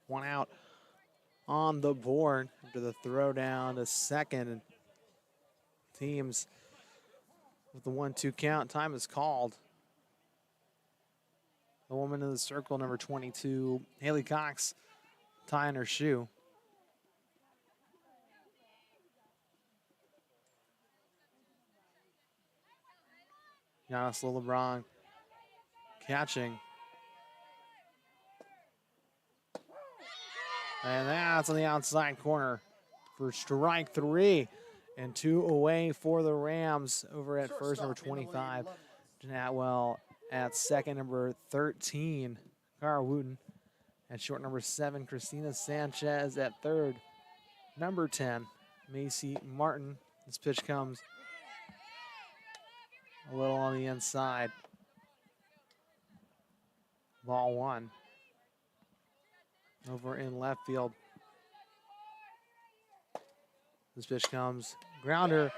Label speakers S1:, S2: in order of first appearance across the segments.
S1: One out on the board after the throw down to second. And teams with the 1-2 count. Time is called. The woman in the circle, number 22, Haley Cox, tying her shoe. Giannis LeBron catching. And that's on the outside corner for strike 3. And 2 away for the Rams over at first, number 25, Jen Atwell. At second, number 13, Cara Wooten. At short, number 7, Christina Sanchez. At third, number 10, Macy Martin. This pitch comes a little on the inside. Ball 1. Over in left field. This pitch comes. Grounder.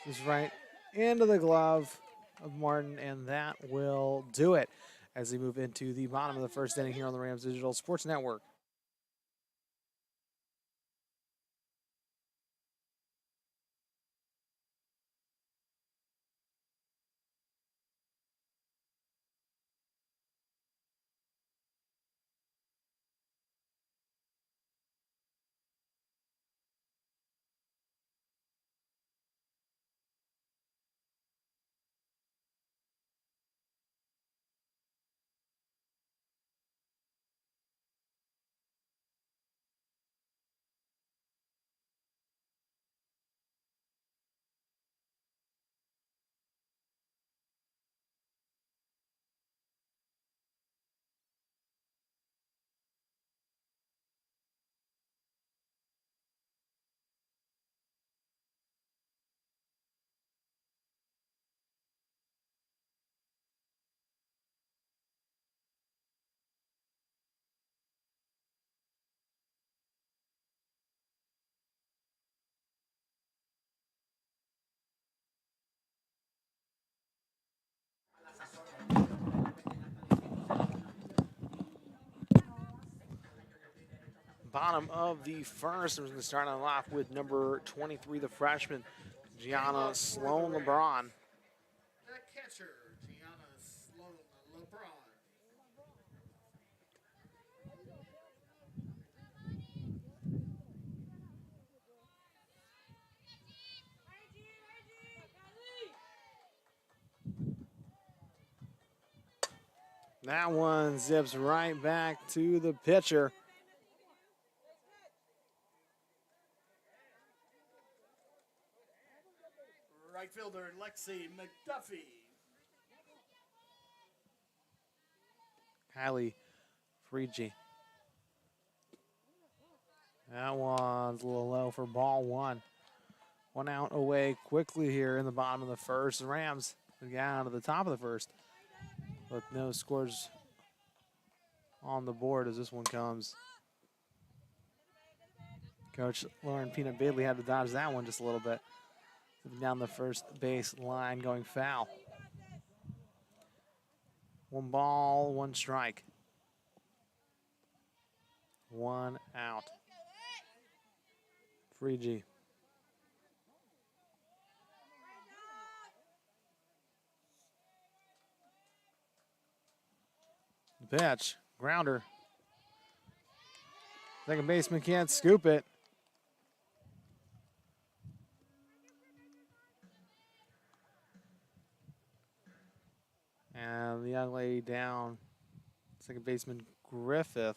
S1: This is right into the glove of Martin, and that will do it as we move into the bottom of the first inning here on the Rams Digital Sports Network. Bottom of the first, we're going to start on off with number 23, the freshman, Gianna Sloan LeBron.
S2: The catcher, Gianna Sloan LeBron.
S1: That one zips right back to the pitcher.
S2: Right fielder, Lexi McDuffie.
S1: Kylie Frigie. That one's a little low for ball 1. 1 out away quickly here in the bottom of the first. The Rams get out to the top of the first, but no scores on the board as this one comes. Coach Lauren Peanut Bailey had to dodge that one just a little bit. Down the first base line, going foul. 1 ball, 1 strike. 1 out. Frigie. The pitch, grounder. Second baseman can't scoop it. And the young lady down, second baseman Griffith.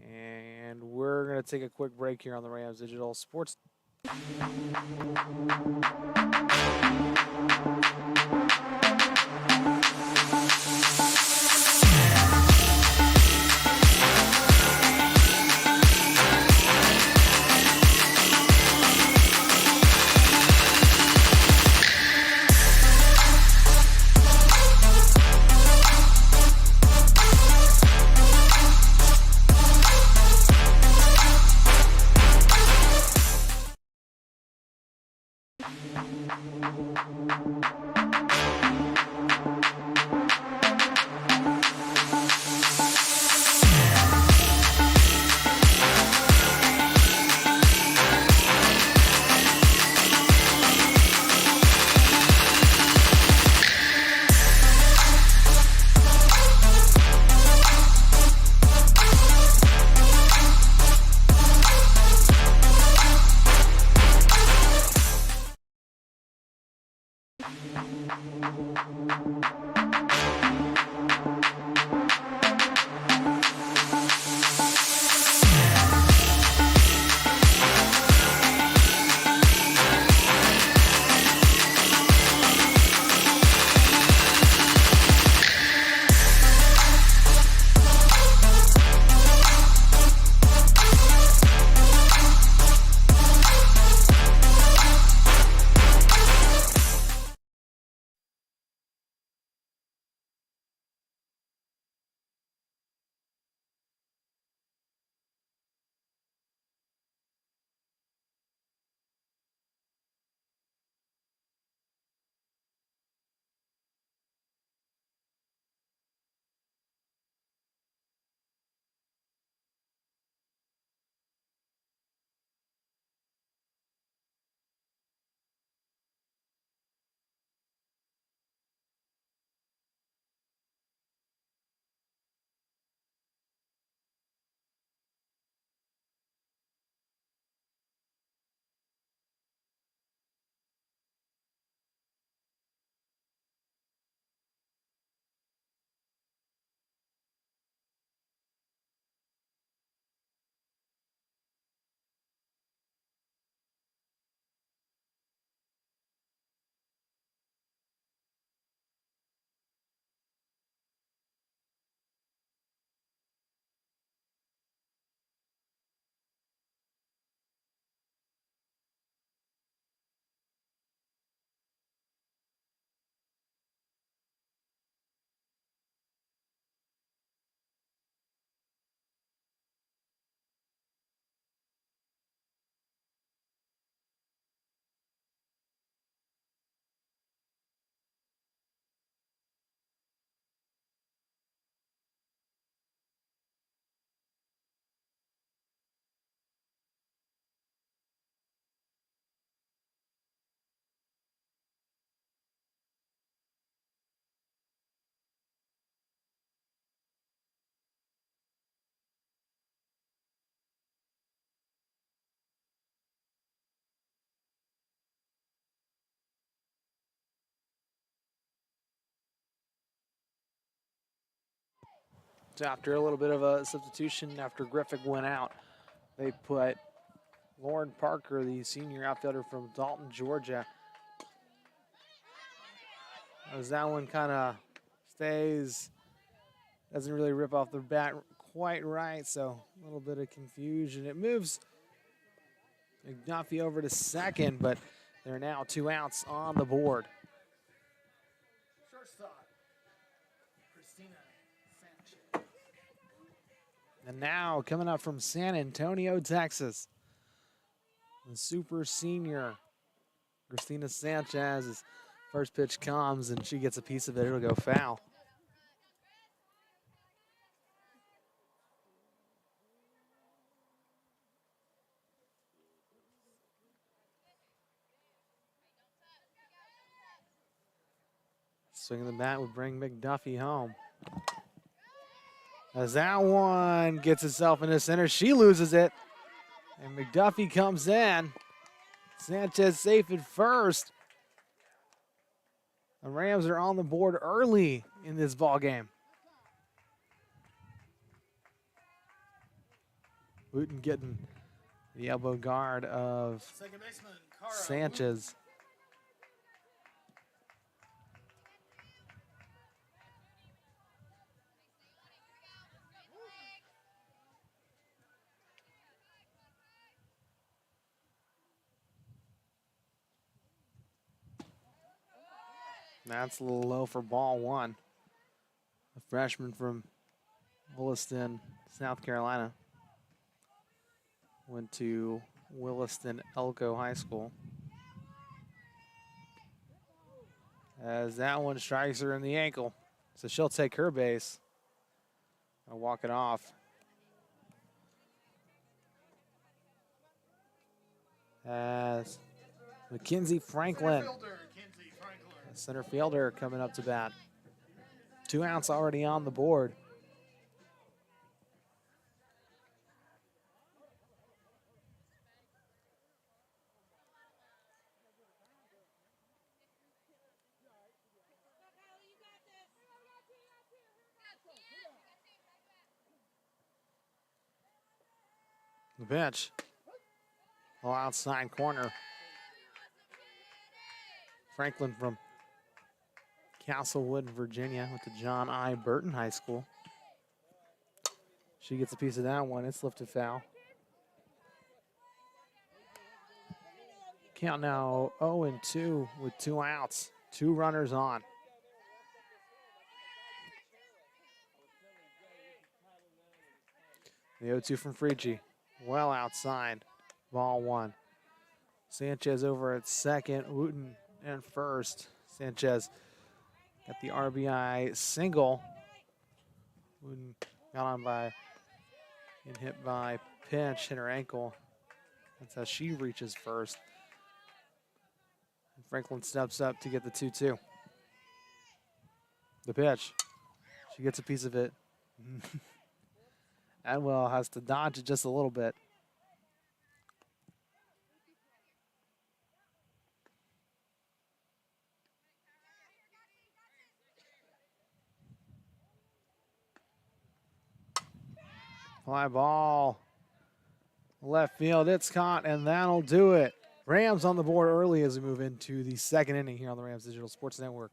S1: And we're going to take a quick break here on the Rams Digital Sports. So after a little bit of a substitution, after Griffith went out, they put Lauren Parker, the senior outfielder from Dalton, Georgia. As that one kind of stays, doesn't really rip off the bat quite right, so a little bit of confusion. It moves McDuffie over to second, but there are now 2 outs on the board.
S2: Shortstop, Christina Sanchez.
S1: And now coming up from San Antonio, Texas, the super senior, Christina Sanchez. First pitch comes and she gets a piece of it. It'll go foul. Swinging the bat would bring McDuffie home. As that one gets itself into center, she loses it. And McDuffie comes in. Sanchez safe at first. The Rams are on the board early in this ball game. Wooten getting the elbow guard of
S2: Second baseman, Cara
S1: Sanchez. That's a little low for ball one. A freshman from Williston, South Carolina. Went to Williston Elko High School. As that one strikes her in the ankle. So she'll take her base and walk it off. As Mackenzie Franklin, center fielder, coming up to bat. 2 outs already on the board. The pitch. All outside corner. Franklin from Castlewood, Virginia, went to John I. Burton High School. She gets a piece of that one. It's lifted foul. Count now 0-2 with 2 outs. 2 runners on. The 0-2 from Frigie. Well outside. Ball 1. Sanchez over at second. Wooten in first. Sanchez got the RBI single. Wooten got on by and hit by pitch, hit her ankle. That's how she reaches first. And Franklin steps up to get the 2-2. The pitch. She gets a piece of it. Adwell has to dodge it just a little bit. Fly ball. Left field, it's caught, and that'll do it. Rams on the board early as we move into the second inning here on the Rams Digital Sports Network.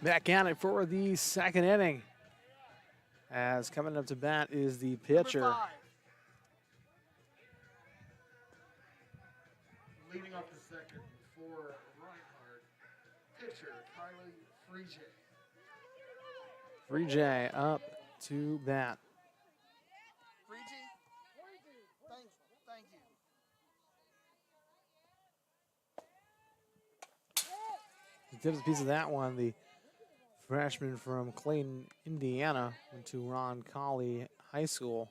S1: Back at it for the second inning. As coming up to bat is the pitcher.
S2: Number 5. Leading off the second for Reinhardt, pitcher Kylie Freejay.
S1: Freejay up to bat.
S2: Freejay, thank you.
S1: He gives a piece of that one. The freshman from Clayton, Indiana, went to Ron Colley High School.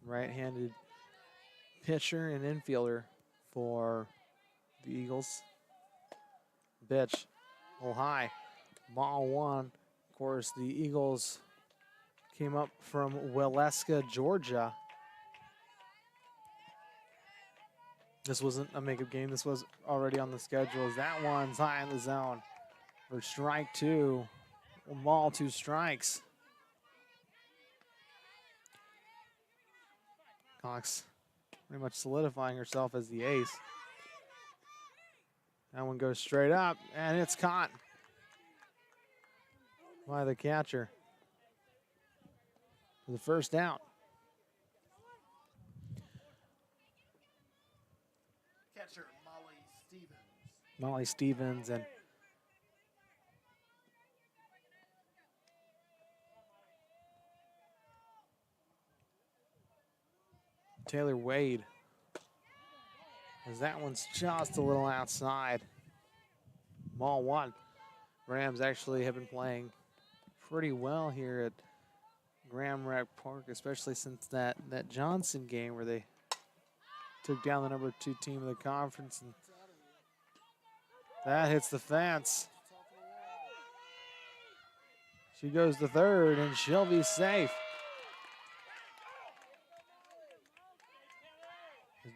S1: Right-handed pitcher and infielder for the Eagles. Pitch, a little high. Ball 1. Of course, the Eagles came up from Waleska, Georgia. This wasn't a makeup game. This was already on the schedule. As that one's high in the zone for strike 2. Ball, 2 strikes. Cox pretty much solidifying herself as the ace. That one goes straight up, and it's caught by the catcher for the first out.
S2: Catcher Molly Stevens.
S1: Molly Stevens and Taylor Wade. As that one's just a little outside. Ball 1. Rams actually have been playing pretty well here at Graham Rec Park, especially since that Johnson game where they took down the number 2 team of the conference. And that hits the fence. She goes to third, and she'll be safe.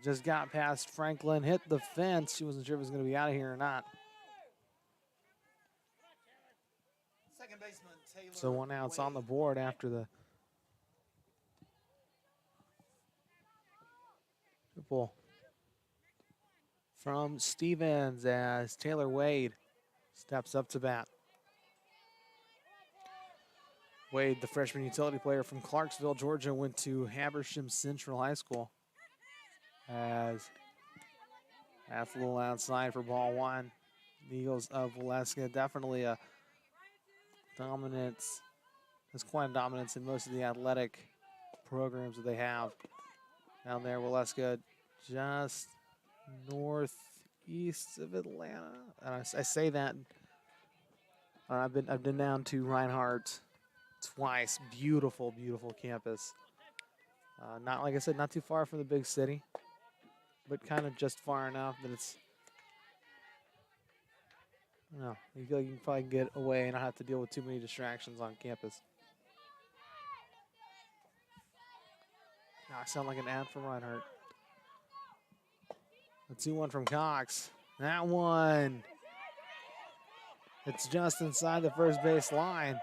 S1: Just got past Franklin, hit the fence. She wasn't sure if it was going to be out of here or not.
S2: Second baseman Taylor.
S1: So 1 out's on the board after the triple from Stevens as Taylor Wade steps up to bat. Wade, the freshman utility player from Clarksville, Georgia, went to Habersham Central High School. As that's a little outside for ball 1. The Eagles of Waleska definitely a dominance. There's quite a dominance in most of the athletic programs that they have down there. Waleska just northeast of Atlanta. And I say that. I've been down to Reinhardt twice. Beautiful, beautiful campus. Not, like I said, not too far from the big city, but kind of just far enough that it's, I don't know, you feel like you can probably get away and not have to deal with too many distractions on campus. Now I sound like an ad for Reinhardt. The 2-1 from Cox. That one, it's just inside the first base line.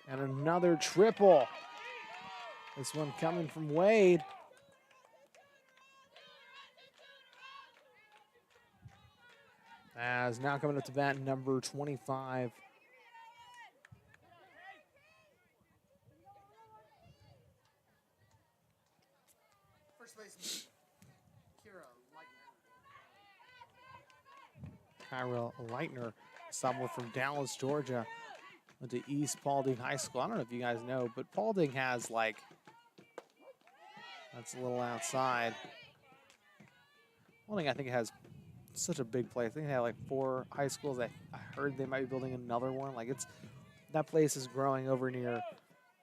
S1: And another triple. This one coming from Wade. As now coming up to bat, number 25.
S2: First baseman Kira
S1: Kyra
S2: Leitner.
S1: Leitner, sophomore from Dallas, Georgia. Went to East Paulding High School. I don't know if you guys know, but Paulding has like, that's a little outside. Paulding, I think it has such a big place. I think they have like 4 high schools. I heard they might be building another one. Like it's, that place is growing over near,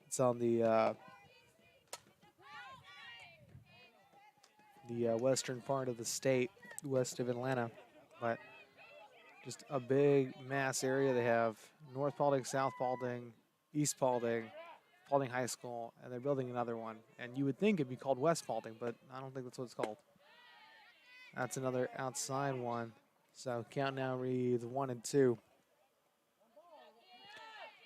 S1: it's on the western part of the state, west of Atlanta. But just a big mass area. They have North Paulding, South Paulding, East Paulding, Paulding High School, and they're building another one. And you would think it'd be called West Paulding, but I don't think that's what it's called. That's another outside one. So count now reads 1 and 2.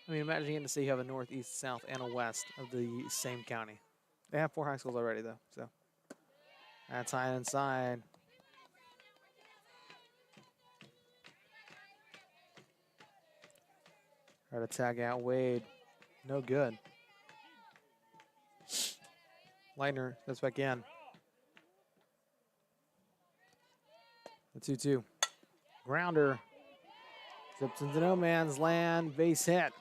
S1: I mean, imagine getting to see you have a north, east, south, and a west of the same county. They have 4 high schools already, though. So that's high inside. Try to tag out Wade. No good. Leitner goes back in. The 2-2. Grounder. Zips into no man's land. Base hit.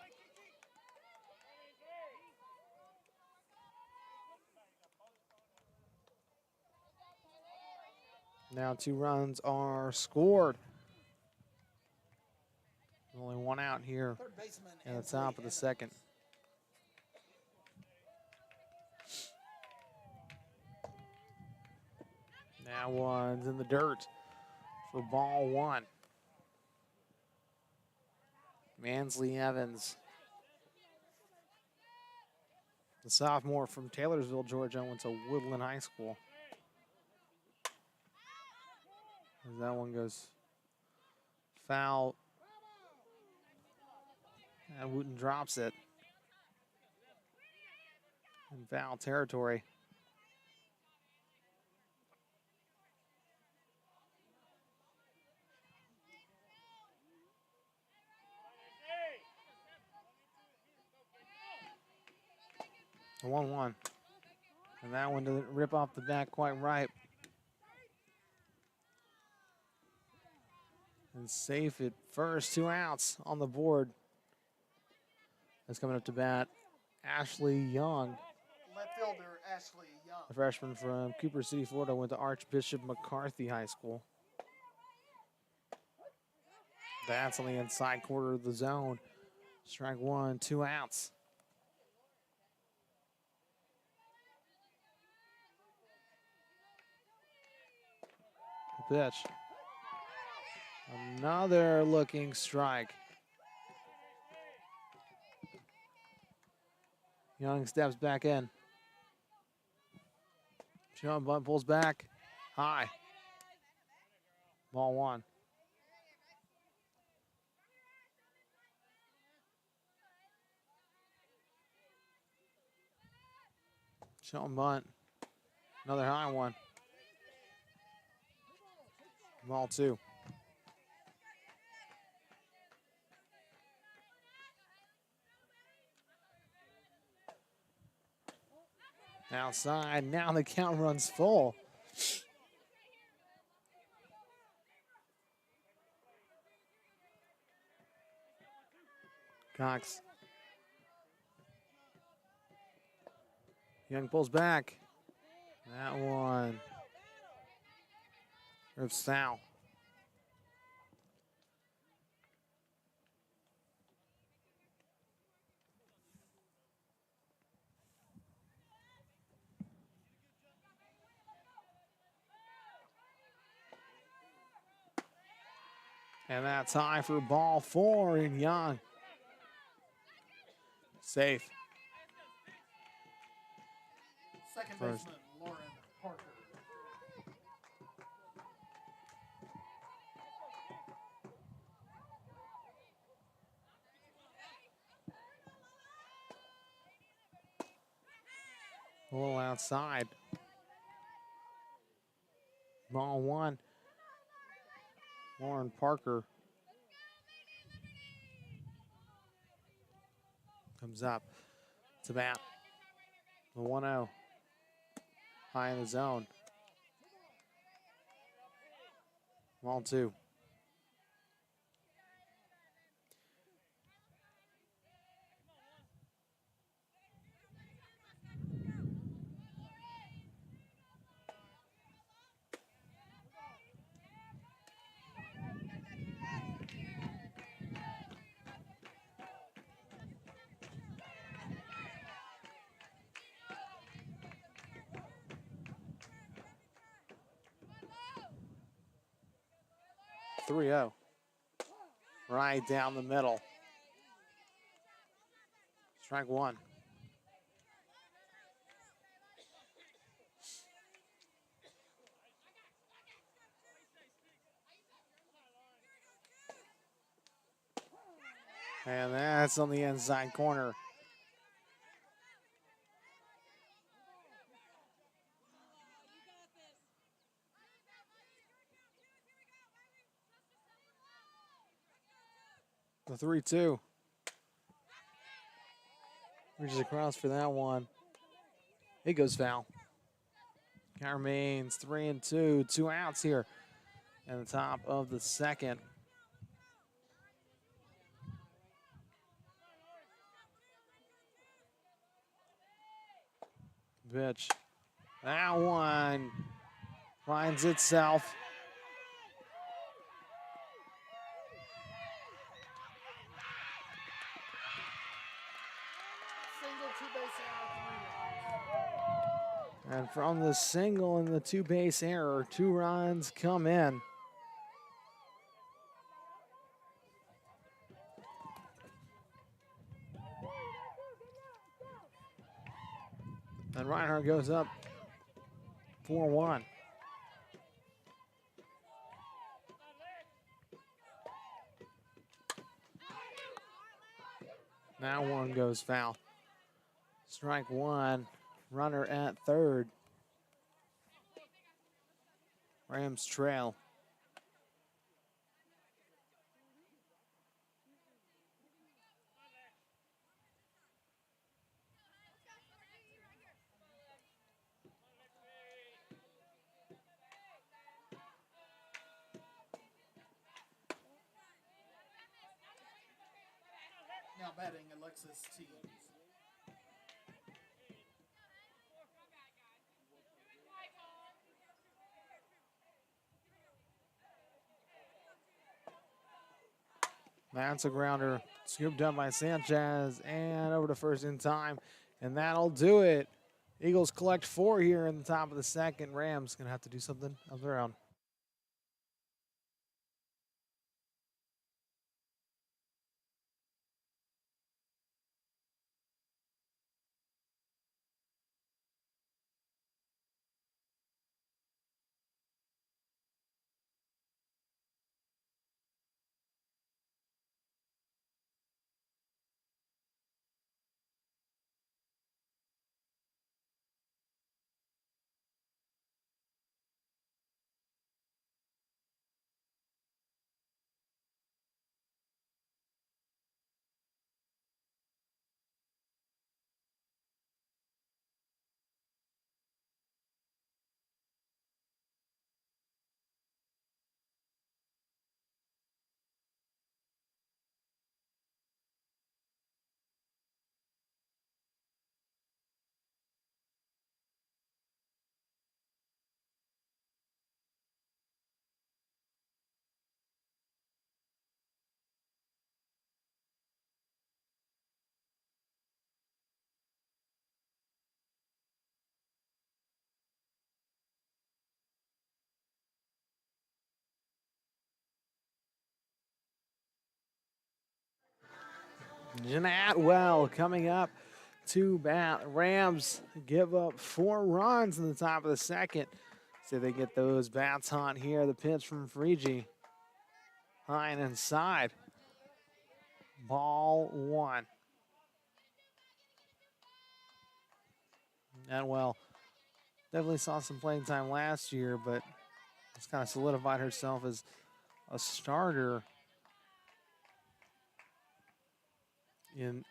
S1: Now 2 runs are scored. Only 1 out here at the top of the second. Now one's in the dirt for ball 1. Mansley Evans, the sophomore from Taylorsville, Georgia, went to Woodland High School. As that one goes foul. And Wooten drops it in foul territory. A 1-1. And that one doesn't rip off the bat quite right. And safe at first, 2 outs on the board. That's coming up to bat, Ashley Young.
S2: Left fielder Ashley Young.
S1: A freshman from Cooper City, Florida, went to Archbishop McCarthy High School. That's on the inside quarter of the zone. Strike 1, 2 outs. The pitch. Another looking strike. Young steps back in. Sean Bunt pulls back. High. Ball 1. Sean Bunt. Another high one. Ball 2. Outside. Now the count runs full. Cox. Young pulls back. That one. Rips foul. And that's high for ball 4 in Young. Safe.
S2: Second
S1: First.
S2: baseman Lauren Parker.
S1: A little outside. Ball 1. Lauren Parker comes up to bat. The 1-0. High in the zone. Ball 2. Three-0. Right down the middle. Strike 1. And that's on the inside corner. The 3-2. Reaches across for that one. It goes foul. Count remains 3 and 2. 2 outs here at the top of the second. Pitch. That one finds itself.
S2: Single, two-base error, 3 runs.
S1: And from the single and the two-base error, 2 runs come in. And Reinhardt goes up 4-1. Now one goes foul. Strike one. Runner at third. Rams trail.
S2: Now batting Alexis Teams.
S1: That's a grounder scooped up by Sanchez and over to first in time. And that'll do it. Eagles collect 4 here in the top of the second. Rams going to have to do something of their own. Jenna Atwell coming up to bat. Rams give up 4 runs in the top of the second. See if they get those bats hot here. The pitch from Frigi. High and inside. Ball 1. Atwell definitely saw some playing time last year, but has kind of solidified herself as a starter in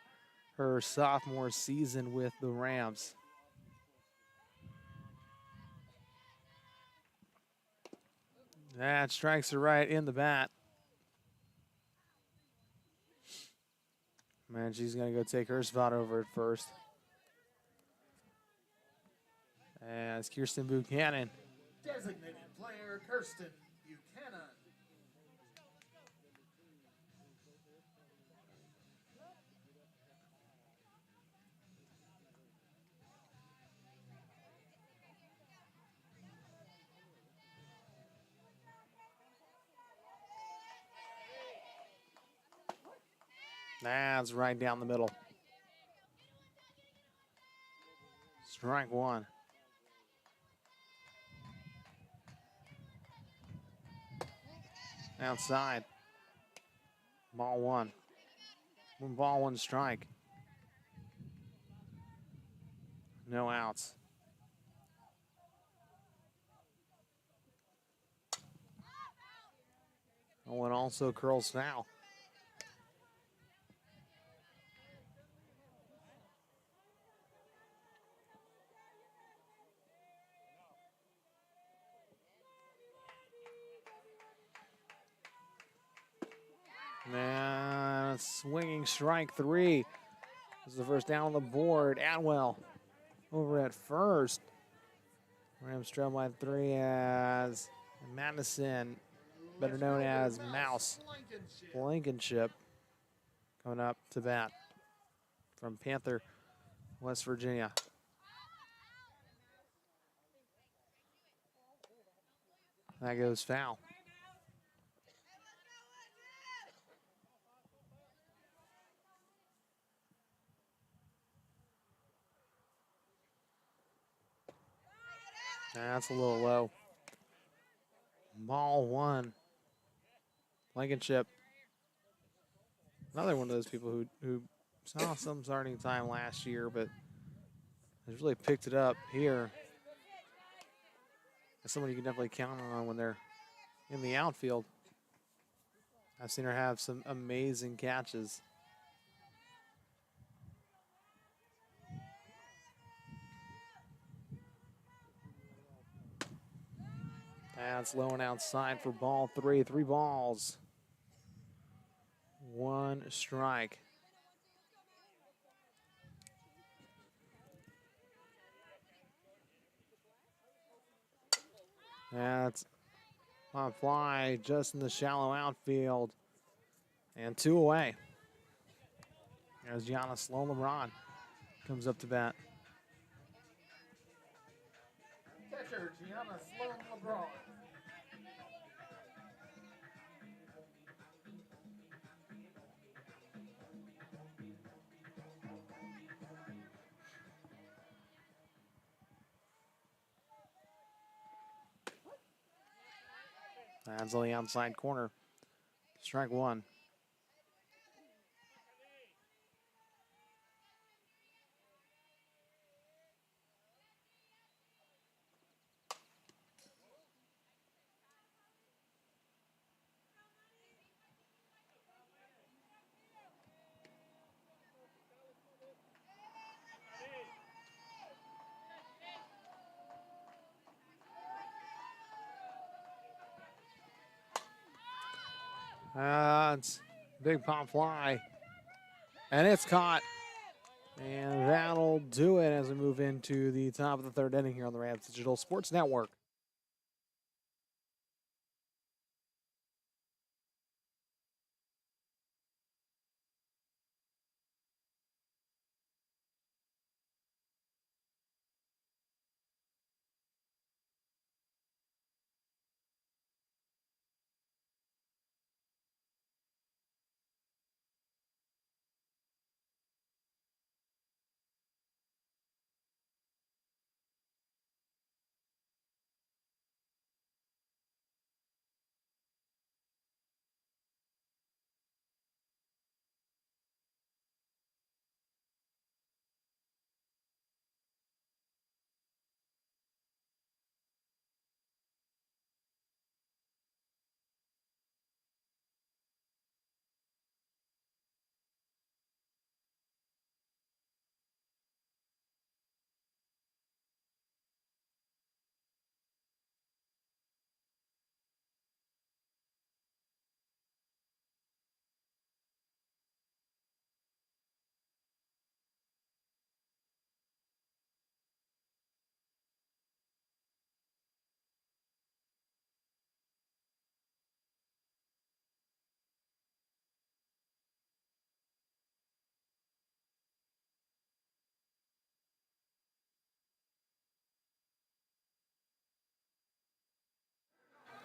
S1: her sophomore season with the Rams. That strikes her right in the bat. Man, she's going to go take her spot over at first. As Kirsten Buchanan.
S2: Designated player Kirsten Buchanan.
S1: That's right down the middle. Strike 1. Outside. Ball 1. 1 ball, 1 strike. No outs. One also curls foul. And swinging strike 3. This is the first down on the board. Atwell over at first. Rams trail by 3 as Madison, better known as Mouse Blankenship, coming up to bat from Panther, West Virginia. That goes foul. That's a little low. Ball 1. Blankenship. Another one of those people who saw some starting time last year, but has really picked it up here. As someone you can definitely count on when they're in the outfield. I've seen her have some amazing catches. That's low and outside for ball 3. 3 balls. 1 strike. That's on fly just in the shallow outfield. And 2 away. As Gianna Sloan LeBron comes up to bat.
S2: Catcher Gianna Sloan LeBron.
S1: That's on the outside corner. Strike 1. It's big pop fly. And it's caught. And that'll do it as we move into the top of the 3rd inning here on the Rams Digital Sports Network.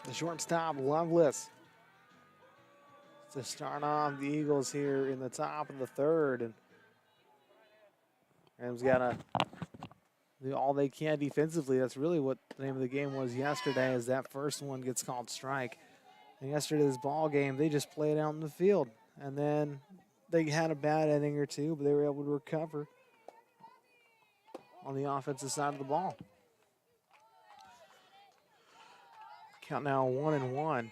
S1: The shortstop, Loveless, to start off the Eagles here in the top of the 3rd. And Rams got to do all they can defensively. That's really what the name of the game was yesterday, as that first one gets called strike. And yesterday's ball game, they just played out in the field. And then they had a bad inning or two, but they were able to recover on the offensive side of the ball. Count now 1-1.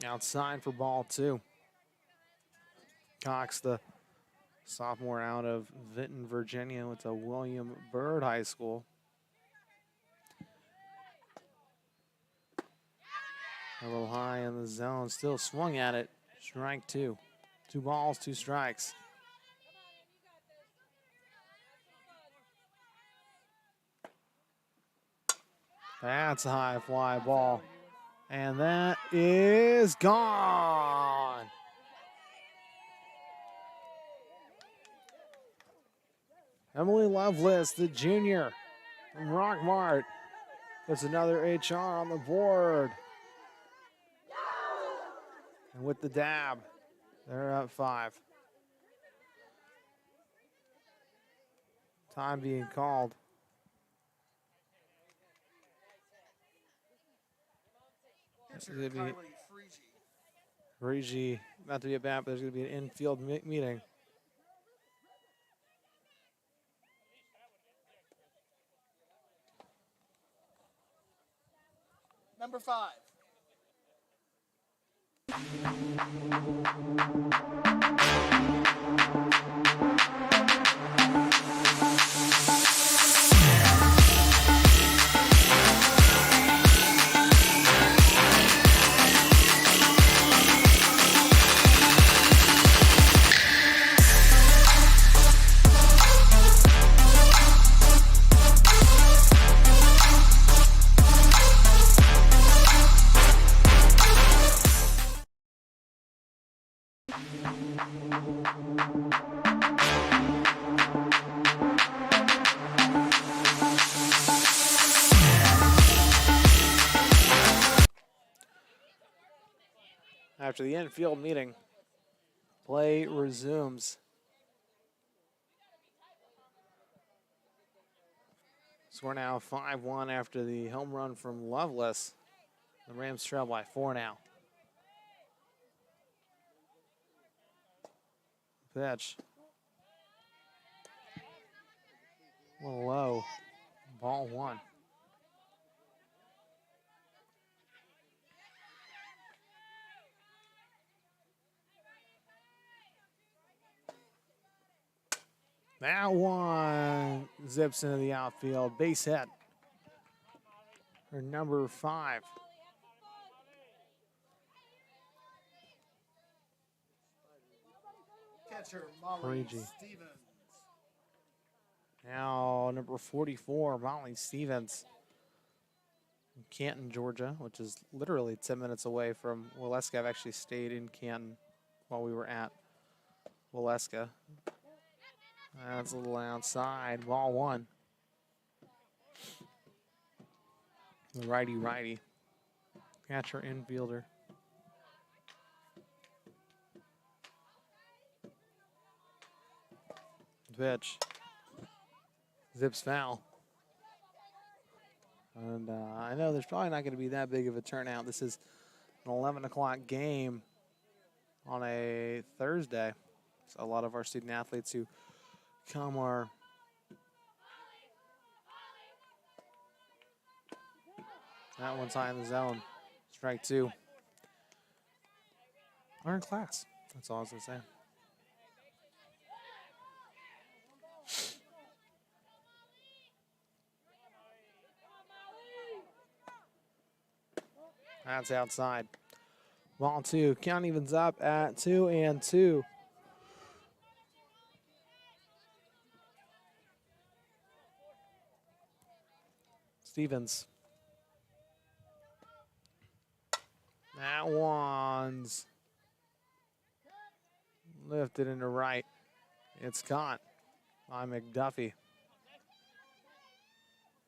S1: Outside for ball 2. Cox, the sophomore out of Vinton, Virginia, went to William Byrd High School. A little high in the zone, still swung at it. Strike two. 2 balls, 2 strikes. That's a high fly ball. And that is gone. Emily Lovelace, the junior from Rockmart, puts another HR on the board. And with the dab, they're up 5. Time being called.
S2: Pitcher
S1: It's gonna
S2: Kylie
S1: be
S2: Freege.
S1: Regi about to be at bat, but there's going to be an infield meeting.
S2: Number 5.
S1: After the infield meeting, play resumes. So we're now 5-1 after the home run from Lovelace. The Rams trail by 4 now. Pitch. A little low. Ball 1. That one zips into the outfield. Base hit for number 5.
S2: Catcher Molly
S1: Freege.
S2: Stevens.
S1: Now number 44, Molly Stevens. From Canton, Georgia, which is literally 10 minutes away from Waleska. I've actually stayed in Canton while we were at Waleska. That's a little outside. Ball 1. The righty-righty. Catcher infielder. Pitch. Zips foul. And I know there's probably not going to be that big of a turnout. This is an 11 o'clock game on a Thursday. So a lot of our student athletes who come are that one's high in the zone. Strike 2. Are in class. That's all I was going to say. That's outside. Ball 2. Count evens up at 2-2. Stevens. That one's lifted into right. It's caught by McDuffie.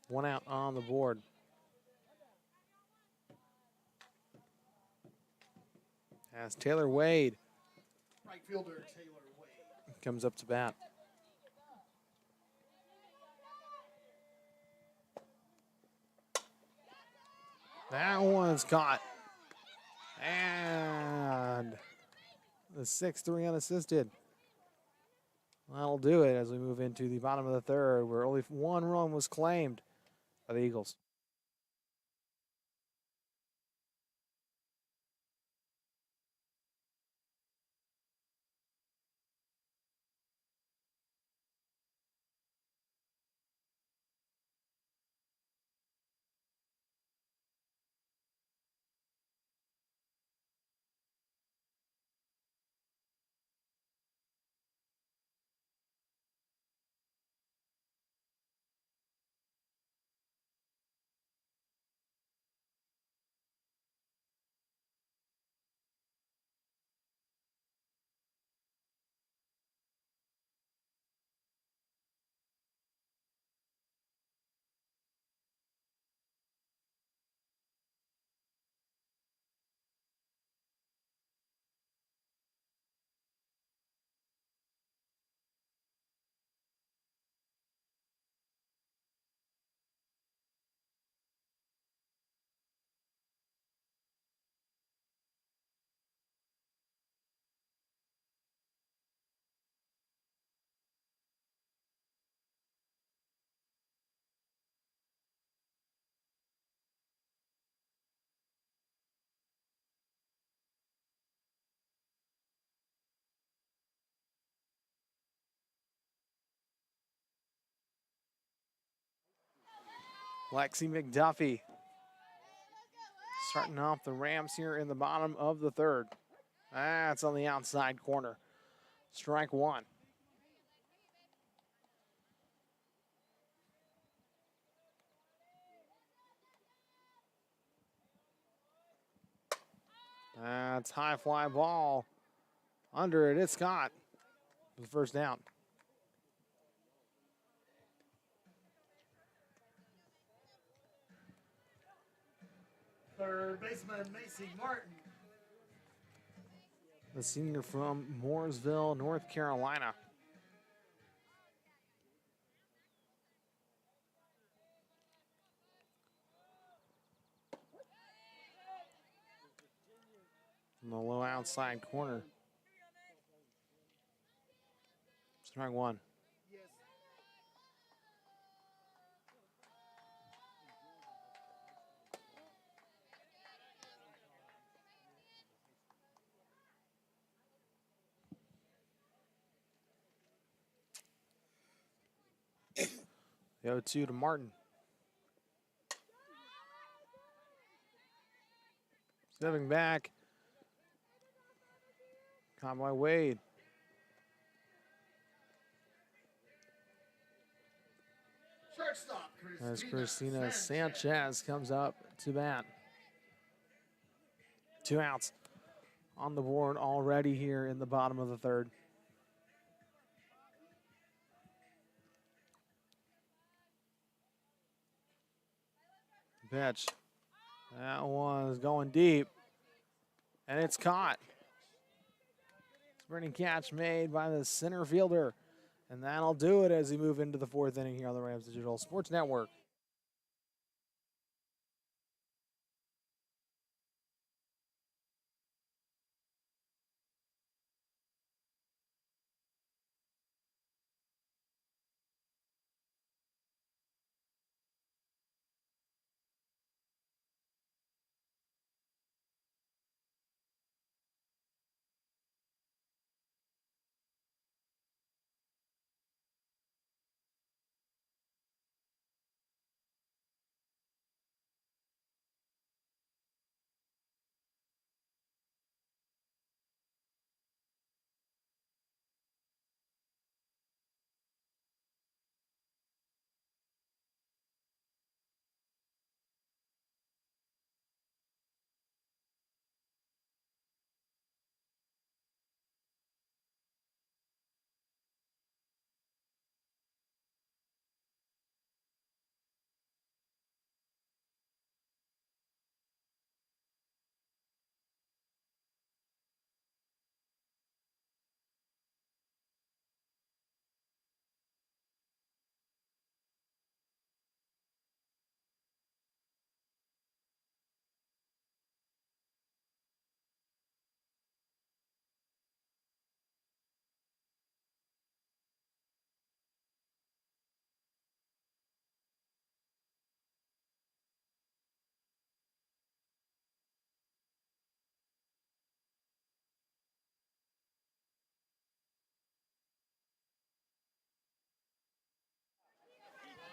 S1: 1 out on the board. As Taylor Wade
S2: Right fielder Taylor Wade.
S1: comes up to bat. That one's caught. And the 6-3 unassisted. That'll do it as we move into the bottom of the 3rd, where only 1 run was claimed by the Eagles. Lexi McDuffie starting off the Rams here in the bottom of the third. That's on the outside corner. Strike one. That's high fly ball. Under it, it's Scott. The first down.
S2: Third baseman Macy Martin.
S1: The senior from Mooresville, North Carolina. In the low outside corner. Strike one. The 0-2 to Martin. Stepping back. Caught by Wade.
S2: Shortstop
S1: As Christina Sanchez comes up to bat. 2 outs on the board already here in the bottom of the third. Pitch. That one is going deep. And it's caught. Sprinting catch made by the center fielder. And that'll do it as we move into the fourth inning here on the Rams Digital Sports Network.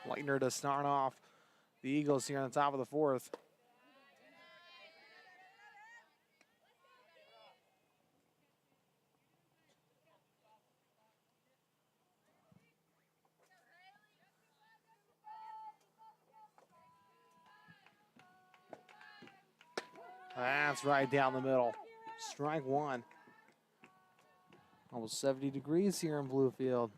S1: Leitner to start off the Eagles here on the top of the fourth. That's right down the middle. Strike one. Almost 70 degrees here in Bluefield.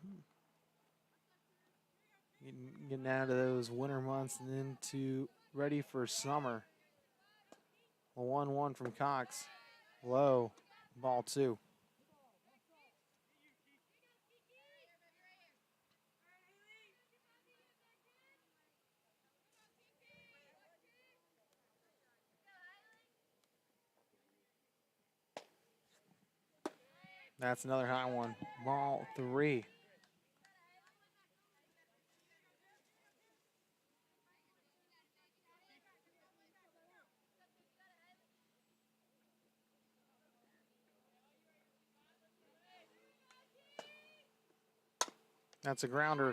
S1: Getting out of those winter months and into ready for summer. A 1-1 from Cox. Low. Ball 2. That's another high one. Ball 3. That's a grounder.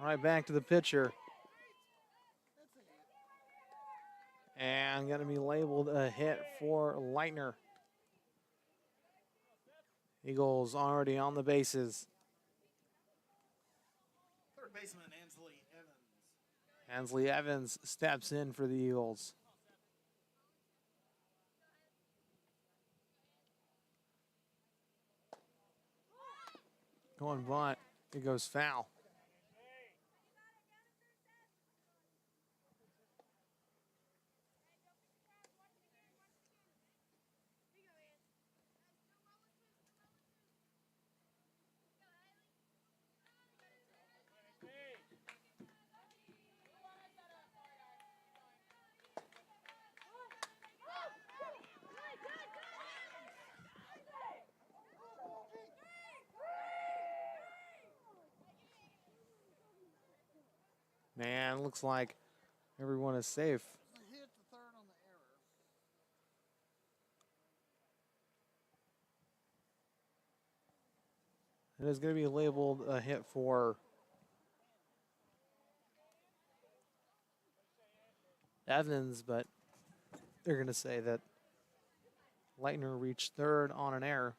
S1: Right back to the pitcher. And going to be labeled a hit for Leitner. Eagles already on the bases.
S2: Third baseman Ansley Evans.
S1: Ansley Evans steps in for the Eagles. Going bunt. It goes foul. Man, looks like everyone is safe.
S2: Hit the third on the error.
S1: It is going to be labeled a hit for Evans, but they're going to say that Leitner reached third on an error.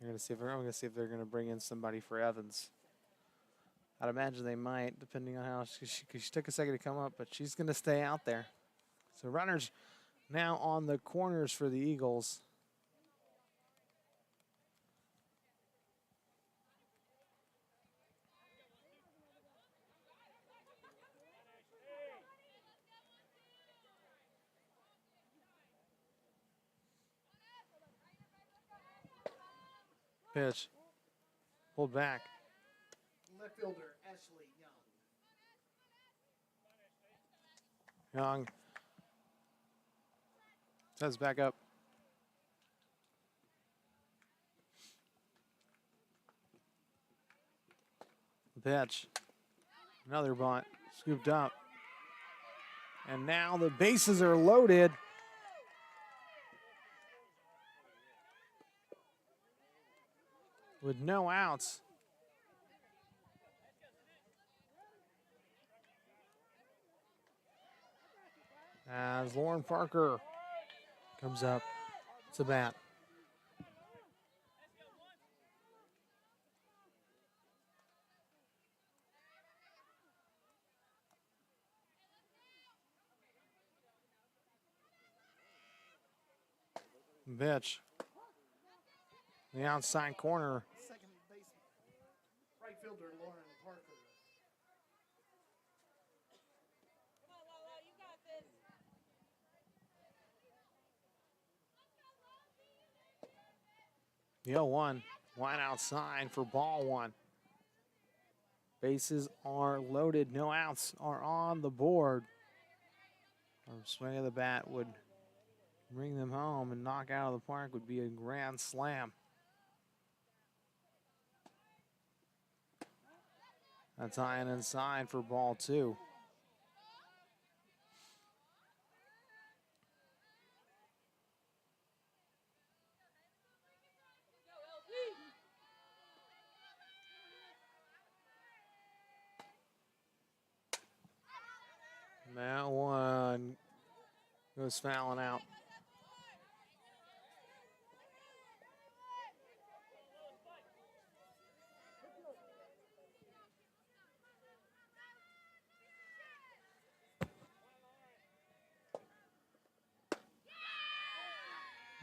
S1: I'm going to see if they're going to bring in somebody for Evans. I'd imagine they might, depending on how she took a second to come up, but she's going to stay out there. So runners now on the corners for the Eagles. Pitch. Pulled back.
S2: Left fielder Ashley Young.
S1: Young. Says back up. Pitch. Another bunt. Scooped up. And now the bases are loaded. With no outs. As Lauren Parker comes up to bat. Pitch. The outside corner.
S2: Second baseman. Right fielder Lauren Parker.
S1: The 0-1. Line outside for ball one. Bases are loaded. No outs are on the board. Swing of the bat would bring them home, and knock out of the park would be a grand slam. That's high and inside for ball two. That one goes fouling out.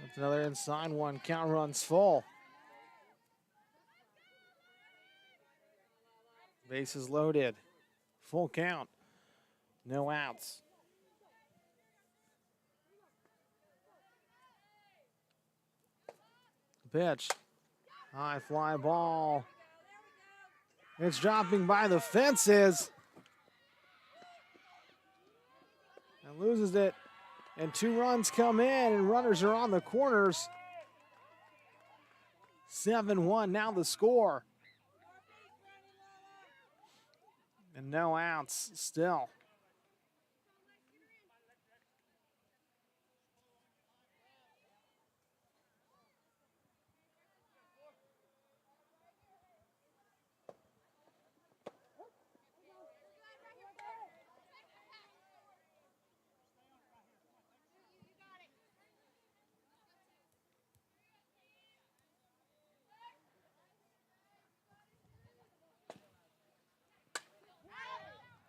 S1: That's another inside one. Count runs full. Bases loaded. Full count. No outs. Pitch. High fly ball. It's dropping by the fences. And loses it. And 2 runs come in, and runners are on the corners. 7-1 now the score. And no outs still.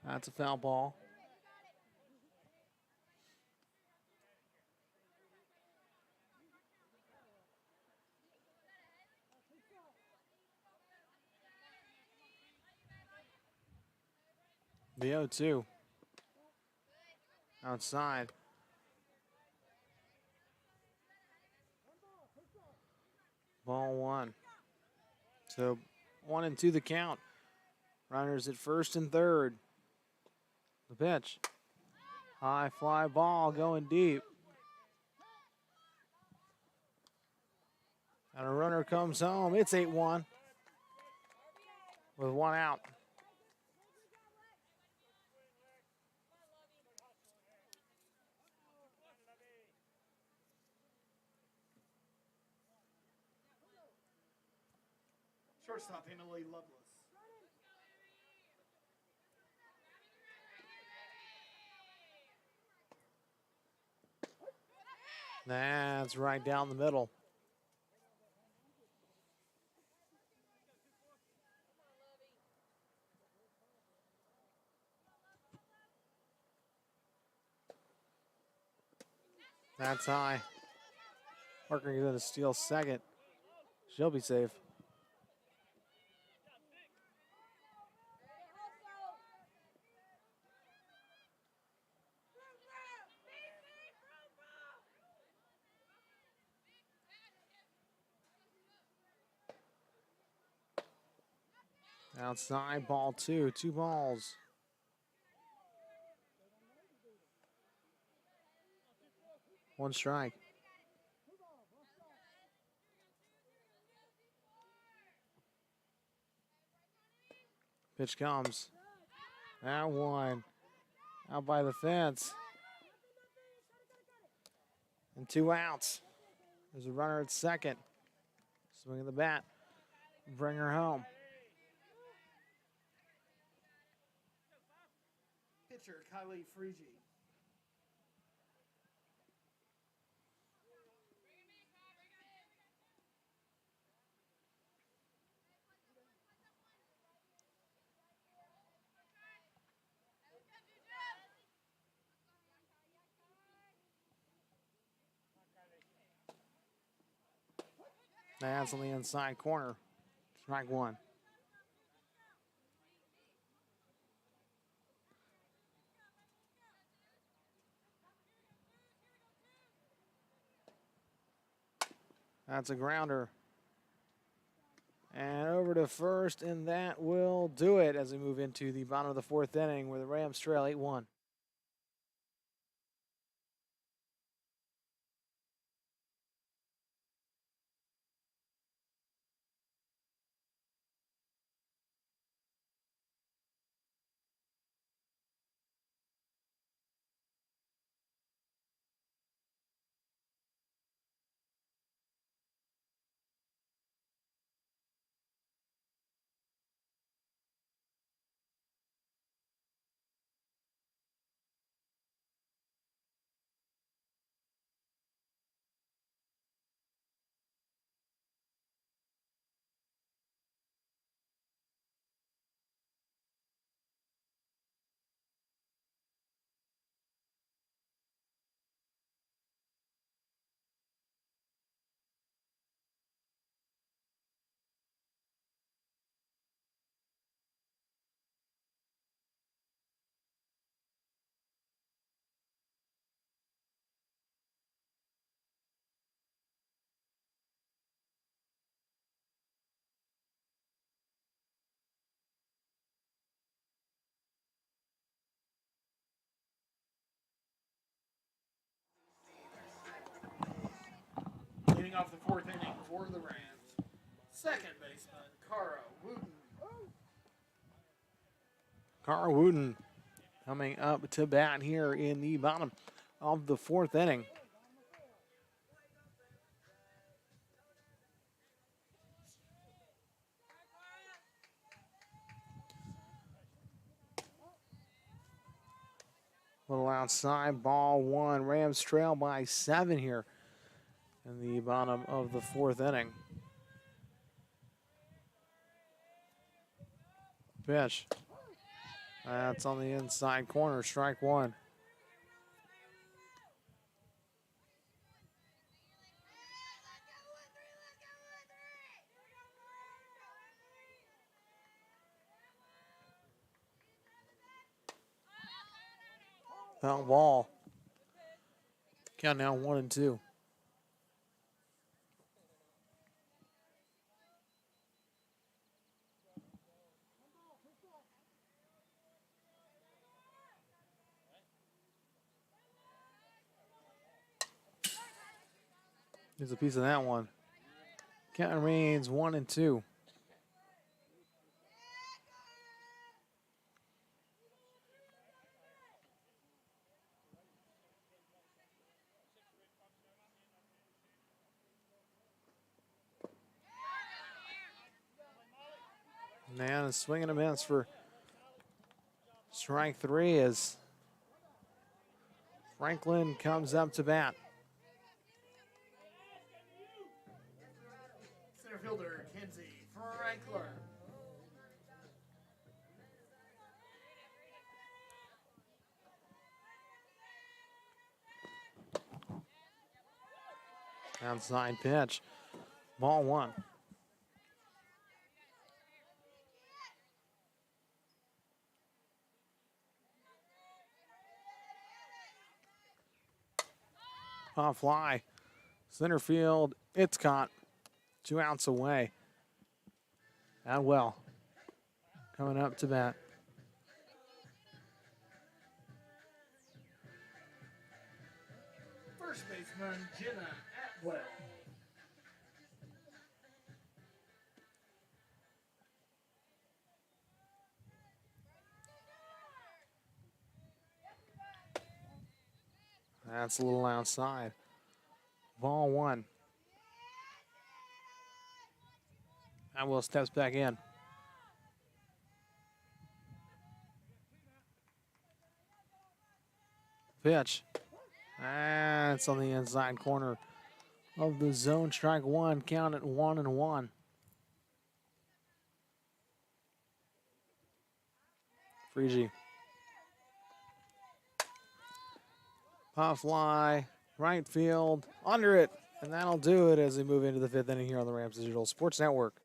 S1: That's a foul ball. The 0-2. Outside. Ball one. So 1-2 the count. Runners at first and third. The pitch. High fly ball going deep. And a runner comes home. It's 8-1 with one out.
S2: Shortstop, Emily Lovelace.
S1: That's right down the middle. That's high. Parker going to steal second. She'll be safe. Outside, ball two. 2 balls. One strike. Pitch comes. That one. Out by the fence. And 2 outs. There's a runner at second. Swing of the bat. Bring her home.
S2: Pitcher, Kylie Freegee.
S1: That's on the inside corner. Strike one. That's a grounder. And over to first, and that will do it as we move into the bottom of the 4th inning where the Rams trail 8-1.
S2: Leading off the 4th inning for the Rams. Second baseman, Cara Wooten.
S1: Cara Wooten coming up to bat here in the bottom of the 4th inning. Little outside, ball one. Rams trail by 7 here in the bottom of the 4th inning. Pitch. That's on the inside corner, strike one. Foul ball. Count now 1-2. Here's a piece of that one. Count remains 1-2. Man is swinging a miss for strike three as Franklin comes up to bat.
S2: Center fielder, Kenzie Franklin.
S1: Outside pitch. Ball one. Pop fly. Center field. It's caught. 2 outs away. Atwell coming up to bat.
S2: First baseman, Jenna Atwell.
S1: That's a little outside. Ball one. Atwell steps back in. Pitch. That's on the inside corner of the zone. Strike one. Count it 1-1. Freegee. Pop fly. Right field. Under it. And that'll do it as we move into the fifth inning here on the Rams Digital Sports Network.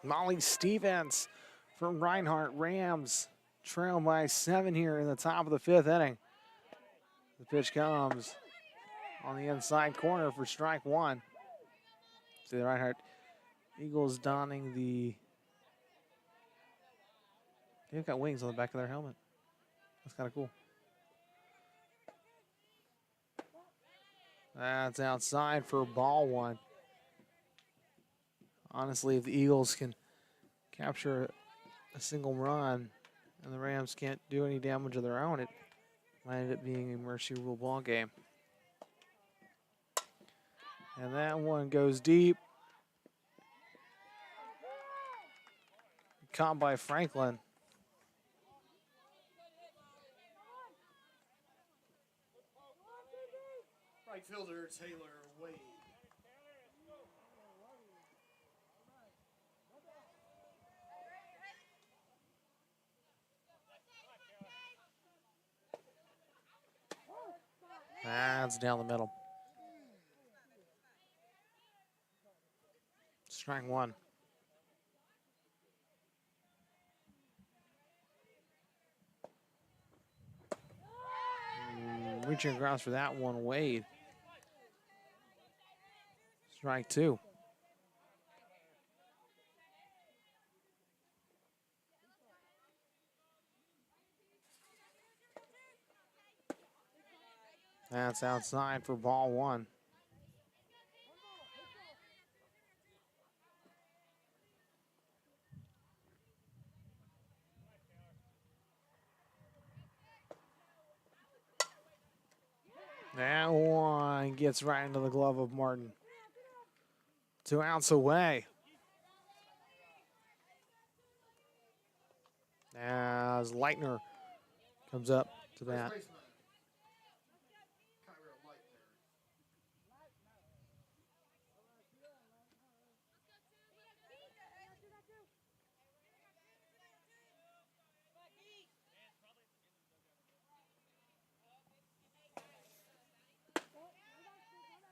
S1: Molly Stevens from Reinhardt. Rams trail by 7 here in the top of the fifth inning. The pitch comes on the inside corner for strike one. See the Reinhardt Eagles donning the... They've got wings on the back of their helmet. That's kind of cool. That's outside for ball one. Honestly, if the Eagles can capture a single run and the Rams can't do any damage of their own, it might end up being a mercy rule ball game. And that one goes deep. Caught by Franklin.
S2: Right fielder, Taylor Wade.
S1: That's down the middle. Strike one. Reaching across for that one, Wade. Strike two. That's outside for ball one. That one gets right into the glove of Martin. 2 outs away. As Leitner comes up to bat.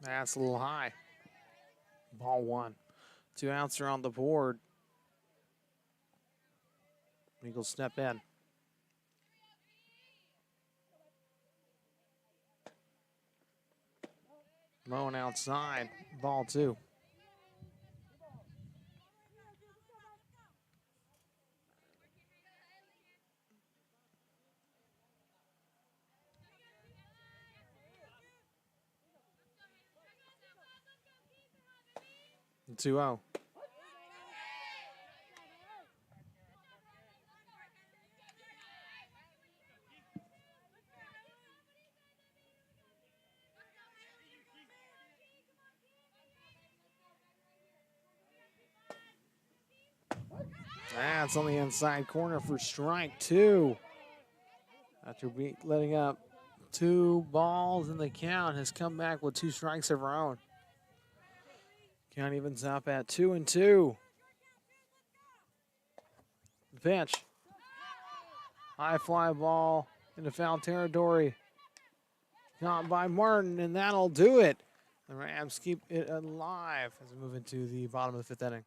S1: That's a little high. Ball one. 2 outs are on the board. Eagles step in. Moan outside. Ball two. And 2-0. That's on the inside corner for strike two. After letting up 2 balls in the count, has come back with 2 strikes of her own. Count evens up at 2-2. The pitch. High fly ball into foul territory. Caught by Martin, and that'll do it. The Rams keep it alive as we move into the bottom of the 5th inning.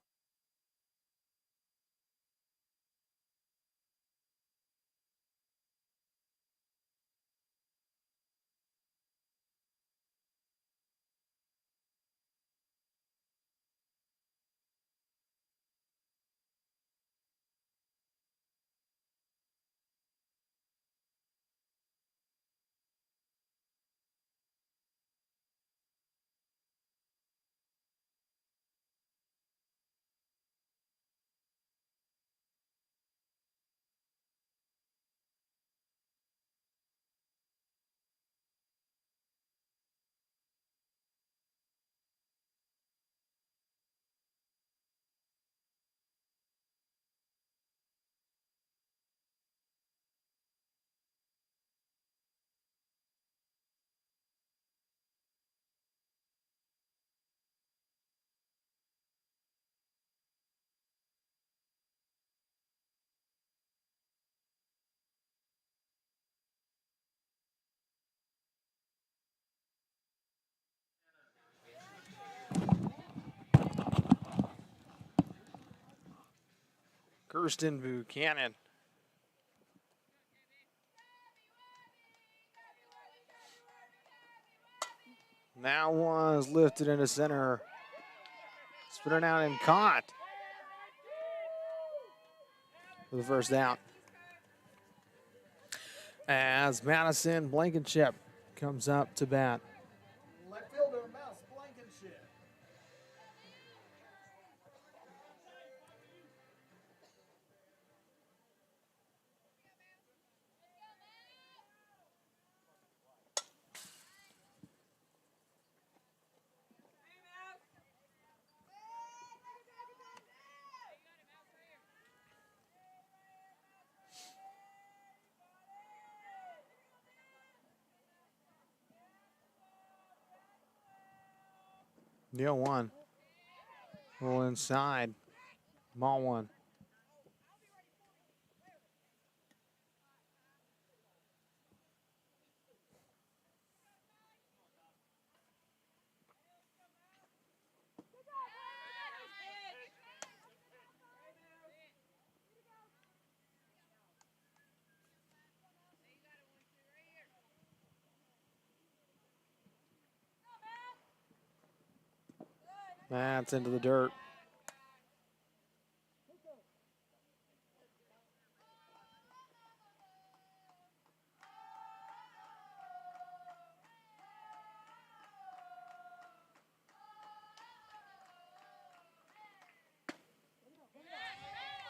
S1: Kirsten Buchanan. That was lifted into center. Spinning out and caught for the first out. As Madison Blankenship comes up to bat.
S2: Left fielder, Mouse Blankenship.
S1: Deal one. Roll inside. Ball one. That's into the dirt.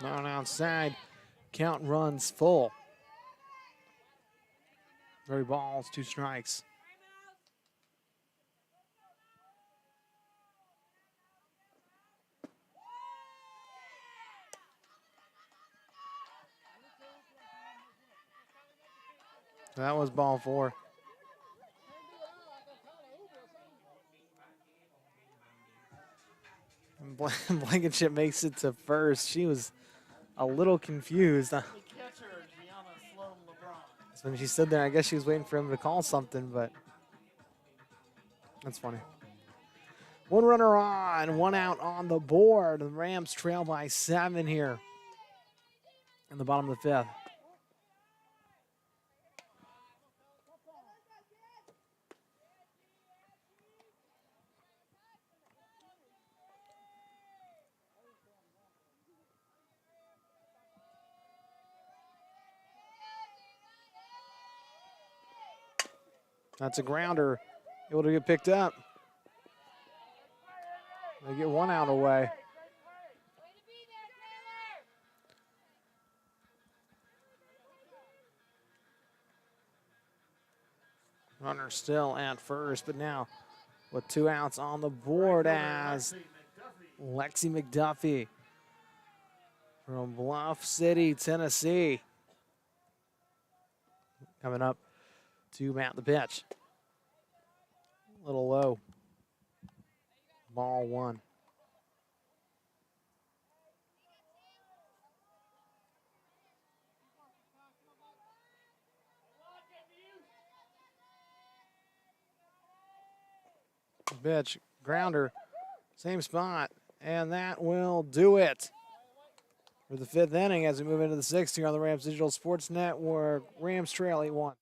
S1: Now outside, count runs full. 3 balls, 2 strikes. That was ball 4. And Blankenship makes it to first. She was a little confused. When she stood there, I guess she was waiting for him to call something, but that's funny. 1 runner on, 1 out on the board. The Rams trail by 7 here in the bottom of the 5th. That's a grounder, able to get picked up. They get 1 out away. Runner still at first, but now with 2 outs on the board as Lexi McDuffie from Bluff City, Tennessee, coming up to mount the pitch. A little low. Ball 1. Pitch, grounder, same spot, and that will do it for the 5th inning as we move into the 6th here on the Rams Digital Sports Network. Rams trail 8-1.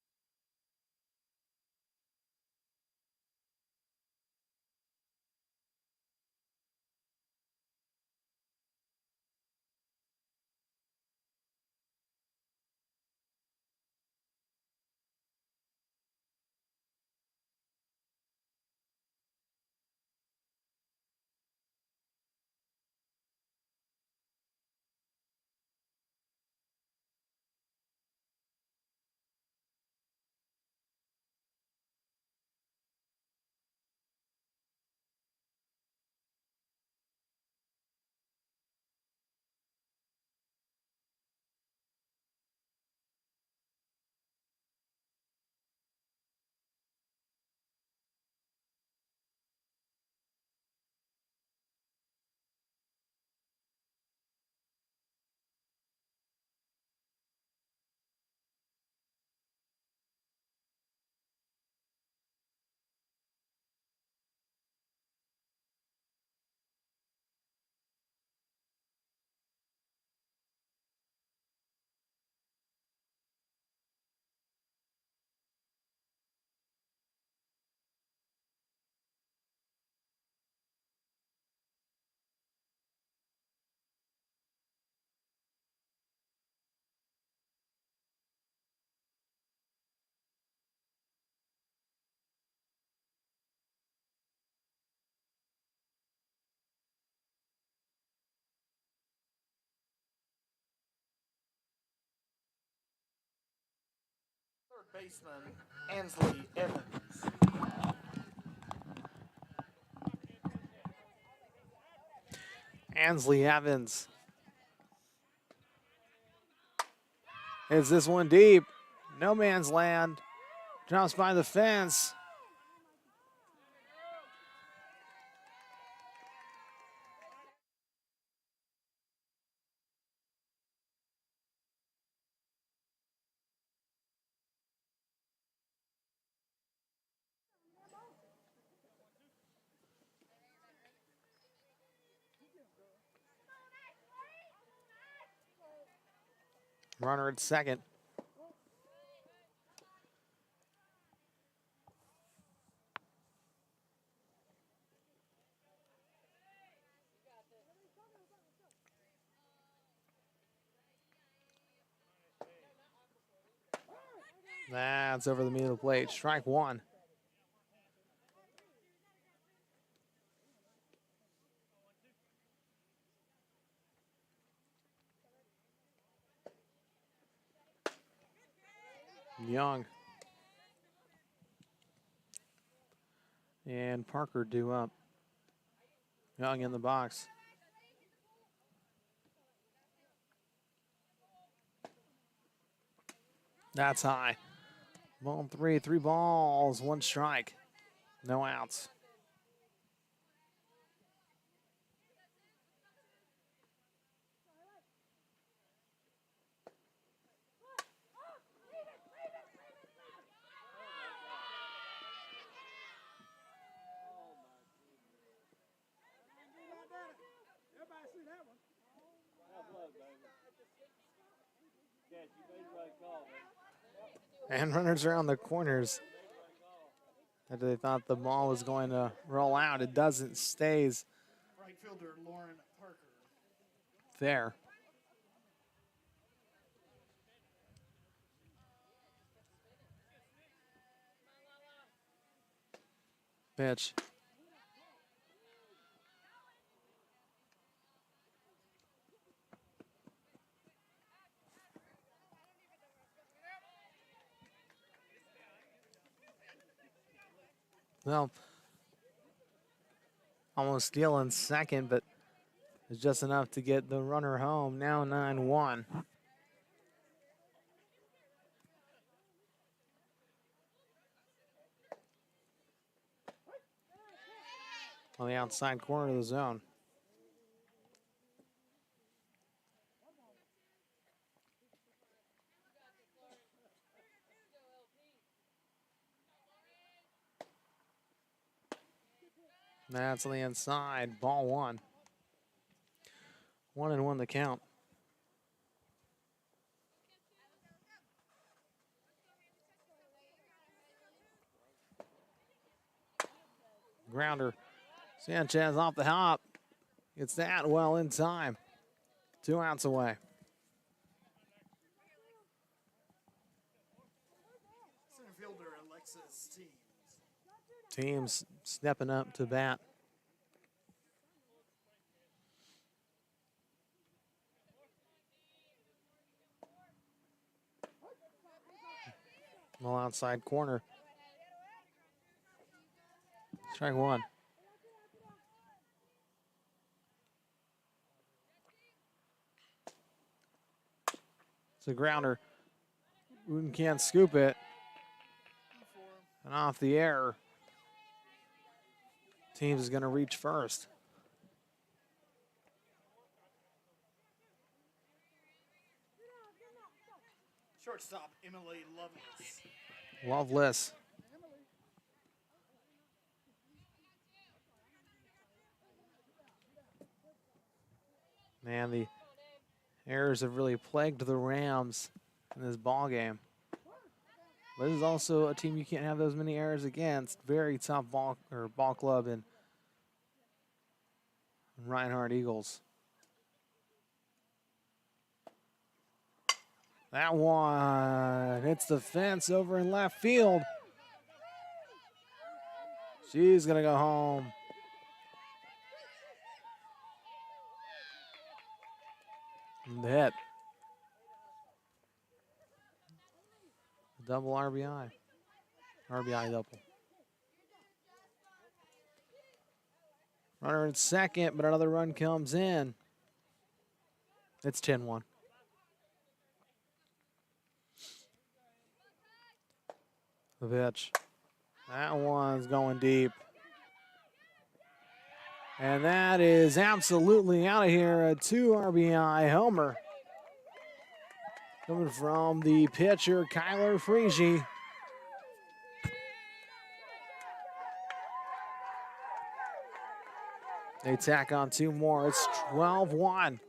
S2: Baseman Ansley Evans.
S1: Ansley Evans. Hits this one deep. No man's land. Drops by the fence. Runner at second. That's over the middle of the plate. Strike one. Young. And Parker due up. Young in the box. That's high. Ball three, 3 balls, 1 strike. No outs. And runners around the corners. After they thought the ball was going to roll out, it doesn't. Stays
S2: Right fielder Lauren Parker.
S1: there. Pitch. Well, almost stealing second, but it's just enough to get the runner home. Now 9-1. On the outside corner of the zone. That's on the inside. Ball one. 1-1 the count. Grounder. Sanchez off the hop. Gets that well in time. 2 outs away.
S2: Center fielder Alexis Teams.
S1: Teams stepping up to bat. Well, outside corner. Strike one. It's a grounder. Wooten can't scoop it. And off the air. Teams is going to reach first.
S2: Shortstop Emily Lovelace.
S1: Loveless. Man, the errors have really plagued the Rams in this ball game. But this is also a team you can't have those many errors against. Very tough ball club in Reinhardt Eagles. That one hits the fence over in left field. She's gonna go home. And the hit. Double RBI. RBI double. Runner in second, but another run comes in. It's 10-1. The pitch. That one's going deep. And that is absolutely out of here. A 2 RBI homer. Coming from the pitcher, Kyler Freege. They tack on 2 more. It's 12-1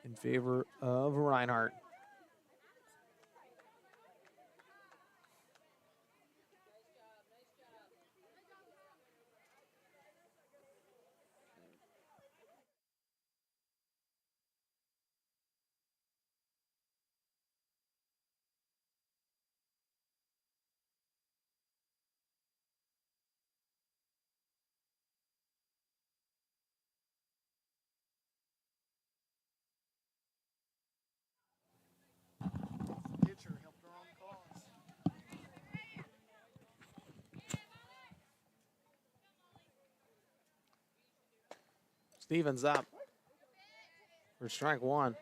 S1: in favor of Reinhardt. Stevens up for strike one.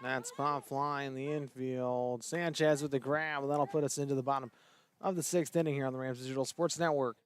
S1: That's pop fly in the infield. Sanchez with the grab, and that'll put us into the bottom of the sixth inning here on the Rams Digital Sports Network.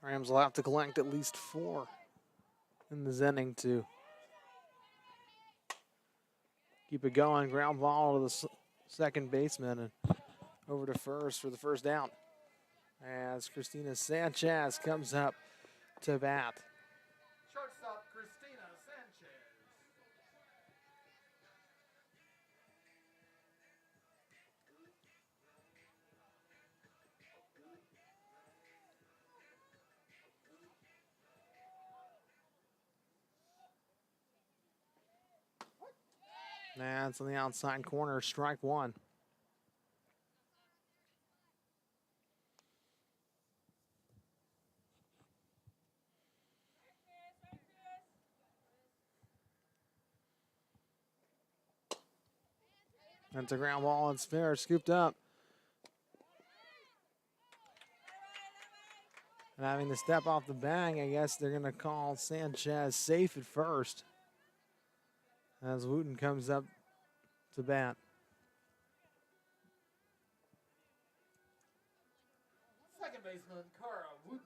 S1: Rams will have to collect at least 4 in this inning to keep it going. Ground ball to the second baseman and over to first for the first down. As Christina Sanchez comes up to bat.
S2: Shortstop Christina Sanchez.
S1: That's on the outside corner, strike one. That's a ground ball. It's fair, scooped up. And having to step off the bag, I guess they're going to call Sanchez safe at first as Wooten comes up to bat.
S2: Second baseman Cara Wooten.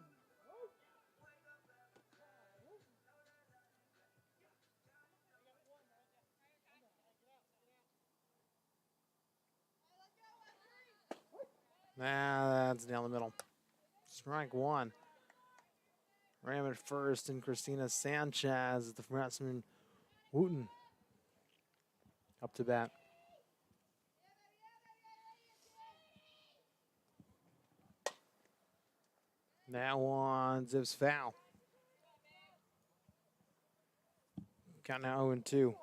S1: That's down the middle. Strike one. Ram at first, and Christina Sanchez, the freshman Wooten, up to bat. That one zips foul. Count now 0-2.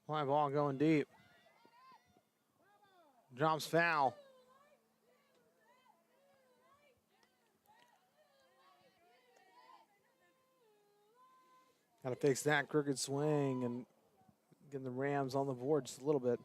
S1: Fly ball going deep. Drops foul. Got to fix that crooked swing and get the Rams on the board just a little bit.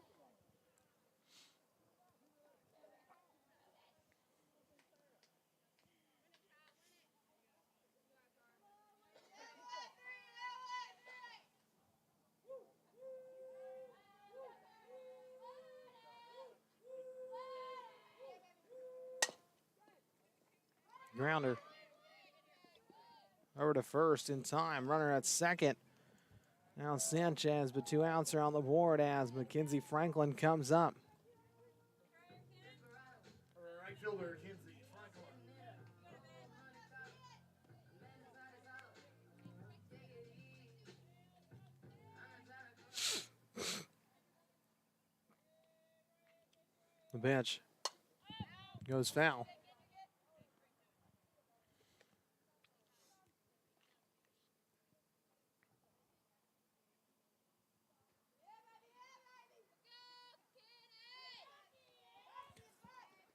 S1: grounder. Over to first in time. Runner at second. Now Sanchez, but 2 outs are on the board as Mackenzie Franklin comes up.
S2: Right fielder, Kinsey Franklin.
S1: The pitch goes foul.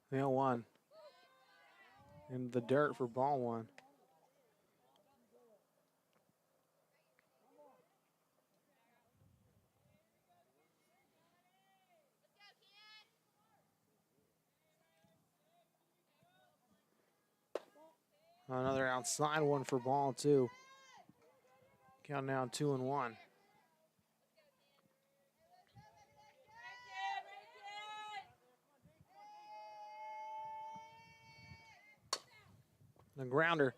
S1: The 0-1. In the dirt for ball one. Another outside one for ball two. Count down 2-1. The grounder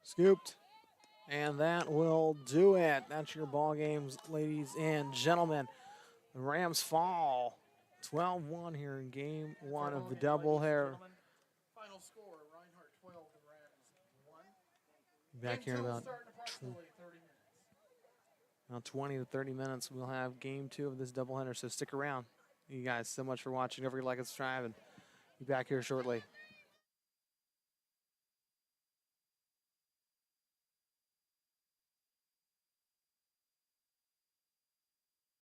S1: scooped, and that will do it. That's your ball games, ladies and gentlemen. The Rams fall 12-1 here in game one of the doubleheader.
S2: Final score, Reinhardt 12 and Rams 1.
S1: Back here in about
S2: Starting approximately 30 minutes.
S1: About 20 to 30 minutes, we'll have game two of this doubleheader, so stick around. Thank you guys so much for watching. Don't forget to like and subscribe, and be back here shortly.